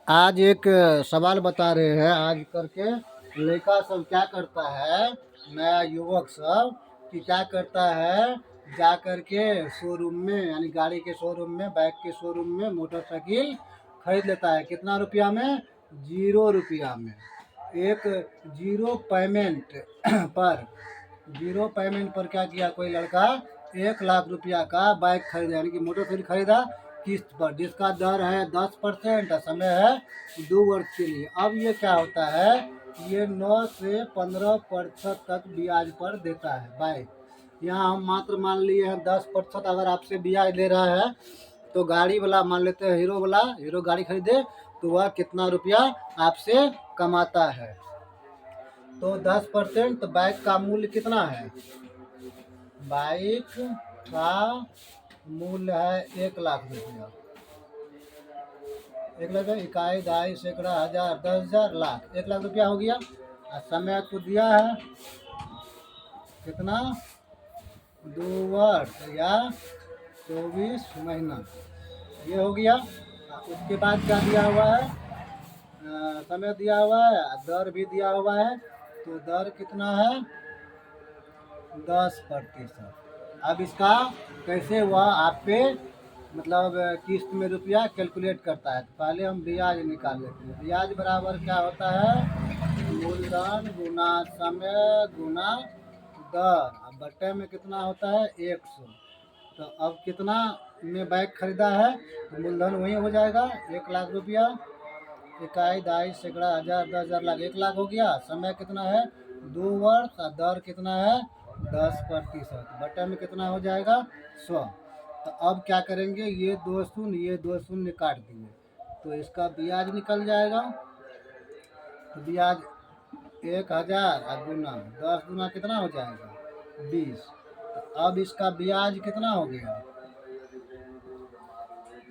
आज एक सवाल बता रहे हैं। आज करके लड़का सब क्या करता है, नया युवक सब कि क्या करता है, जा करके शोरूम में यानी गाड़ी के शोरूम में, बाइक के शोरूम में मोटरसाइकिल खरीद लेता है। कितना रुपया में? 0 रुपया में। एक जीरो पेमेंट पर 0 पेमेंट पर क्या किया कोई लड़का, 1 लाख रुपया का बाइक खरीदा यानी कि मोटरसाइकिल खरीदा किस्त पर, जिसका दर है 10% और समय है 2 वर्ष के लिए। अब ये क्या होता है, ये 9 से 15% तक ब्याज पर देता है बाइक। यहाँ हम मात्र मान लिए हैं 10%। अगर आपसे ब्याज ले रहा है तो गाड़ी वाला मान लेते हैं, हीरो वाला, हीरो गाड़ी खरीदे तो वह कितना रुपया आपसे कमाता है। तो 10%, तो बाइक का मूल्य कितना है? बाइक का मूल्य है 1 लाख रुपया। 1 लाख, इकाई, दहाई, सैकड़ा, हजार, 10,000, लाख, 1 लाख रुपया हो गया। और समय तो दिया है कितना, 2 वर्ष या 24 महीना, ये हो गया। उसके बाद क्या दिया हुआ है, समय दिया हुआ है, दर भी दिया हुआ है। तो दर कितना है, 10%। अब इसका कैसे वह आप पे मतलब किस्त में रुपया कैलकुलेट करता है। तो पहले हम ब्याज निकाल लेते हैं। ब्याज बराबर क्या होता है, मूलधन गुना समय गुना दर। अब बट्टे में कितना होता है, 100। तो अब कितना में बाइक खरीदा है, तो मूलधन वही हो जाएगा 1 लाख रुपया, इकाई, दहाई, सैकड़ा, हजार, 10,000, लाख, 1 लाख हो गया। समय कितना है, 2 वर्ष, और दर कितना है, 10%। बटे में कितना हो जाएगा, 100। तो अब क्या करेंगे, ये 2 शून्य, ये 2 शून्य काट दिए तो इसका ब्याज निकल जाएगा। तो ब्याज 1,000 और गुना 10 गुना कितना हो जाएगा, 20। तो अब इसका ब्याज कितना हो गया,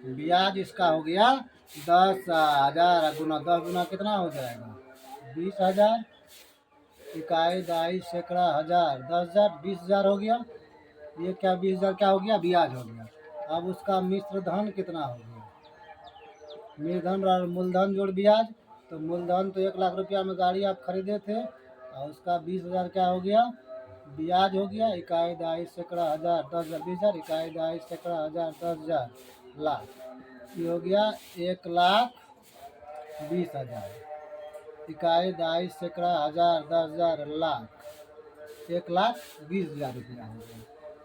ब्याज इसका हो गया 10,000 और गुना 10 गुना कितना हो जाएगा, 20,000। इकाई, दहाई, सैकड़ा, हजार, 10,000, 20,000 हो गया। ये क्या 20,000 क्या हो गया, ब्याज हो गया। अब उसका मिश्र धन कितना हो गया, मूलधन और मूलधन जोड़ ब्याज। तो मूलधन तो 1 लाख रुपया में गाड़ी आप खरीदे थे, और उसका 20,000 क्या हो गया, ब्याज हो गया। इकाई, दहाई, सैकड़ा, हजार, 10,000, 20,000, इकाई, दहाई, सैकड़ा, हजार, 10,000, लाख, ये हो गया 1,20,000। इकाई, दहाई, सैकड़ा, हजार, 10,000, लाख, 1,20,000 रुपया हो गया।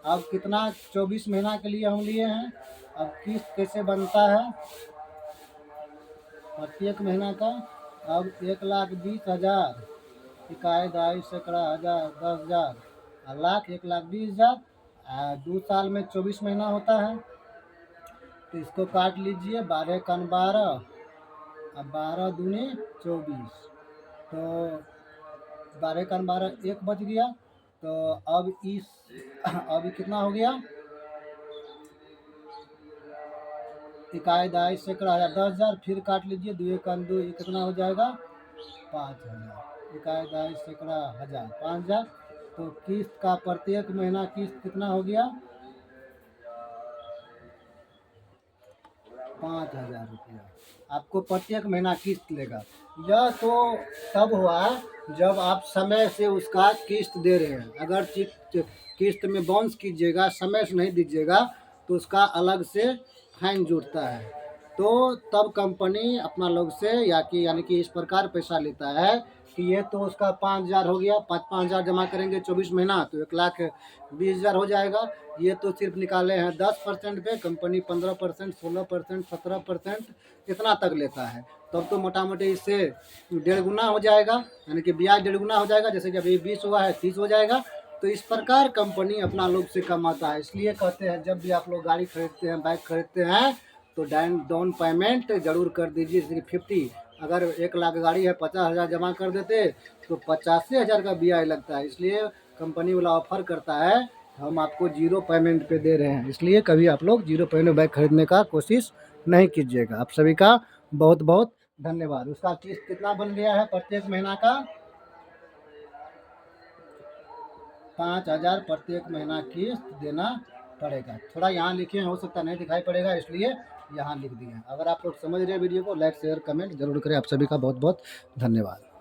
अब कितना, 24 महीना के लिए हम लिए हैं। अब किस्त कैसे बनता है प्रत्येक महीना का। अब 1,20,000, इकाई, दहाई, सैकड़ा, हजार, 10,000, लाख, 1,20,000। 2 साल में 24 महीना होता है। तो इसको काट लीजिए, 12 कन 12, अब 12 दूनी 24। तो 12 कन 12, 1 बच गया। तो अब अब कितना हो गया, इकाई, दहाई, सैकड़ा, हजार, 10,000, फिर काट लीजिए, 2 कन 2, ये कितना हो जाएगा, 5,000। इकाई, दहाई, सैकड़ा, हजार, 5,000। तो किस्त का प्रत्येक महीना किस्त कितना हो गया, 5,000 रुपया आपको प्रत्येक महीना किस्त लेगा। यह तो तब हुआ जब आप समय से उसका किस्त दे रहे हैं। अगर किस्त में बाउंस कीजिएगा, समय से नहीं दीजिएगा, तो उसका अलग से फाइन जुड़ता है। तो तब कंपनी अपना लोग से यानी कि इस प्रकार पैसा लेता है कि ये तो उसका 5,000 हो गया, 5,000 जमा करेंगे 24 महीना तो 1,20,000 हो जाएगा। ये तो सिर्फ निकाले हैं 10% पे, कंपनी 15%, 16%, 17% इतना तक लेता है। तब तो मोटा मोटी इससे 1.5 गुना हो जाएगा, यानी कि ब्याज 1.5 गुना हो जाएगा। जैसे कि अभी 20 हुआ है, 30 हो जाएगा। तो इस प्रकार कंपनी अपना लोग से कमाता है। इसलिए कहते हैं जब भी आप लोग गाड़ी खरीदते हैं, बाइक खरीदते हैं, तो डाउन पेमेंट जरूर कर दीजिए। जैसे कि 50, अगर 1 लाख गाड़ी है, 50,000 जमा कर देते तो 85,000 का ब्याज लगता है। इसलिए कंपनी वाला ऑफर करता है, हम आपको 0 पेमेंट पे दे रहे हैं। इसलिए कभी आप लोग 0 पेमेंट बाइक खरीदने का कोशिश नहीं कीजिएगा। आप सभी का बहुत बहुत धन्यवाद। उसका किस्त कितना बन गया है प्रत्येक महीना का, 5,000 प्रत्येक महीना किस्त देना पड़ेगा। थोड़ा यहाँ लिखे, हो सकता नहीं दिखाई पड़ेगा इसलिए यहाँ लिख दिए हैं। अगर आप लोग समझ रहे हैं वीडियो को, लाइक शेयर कमेंट जरूर करें। आप सभी का बहुत बहुत धन्यवाद।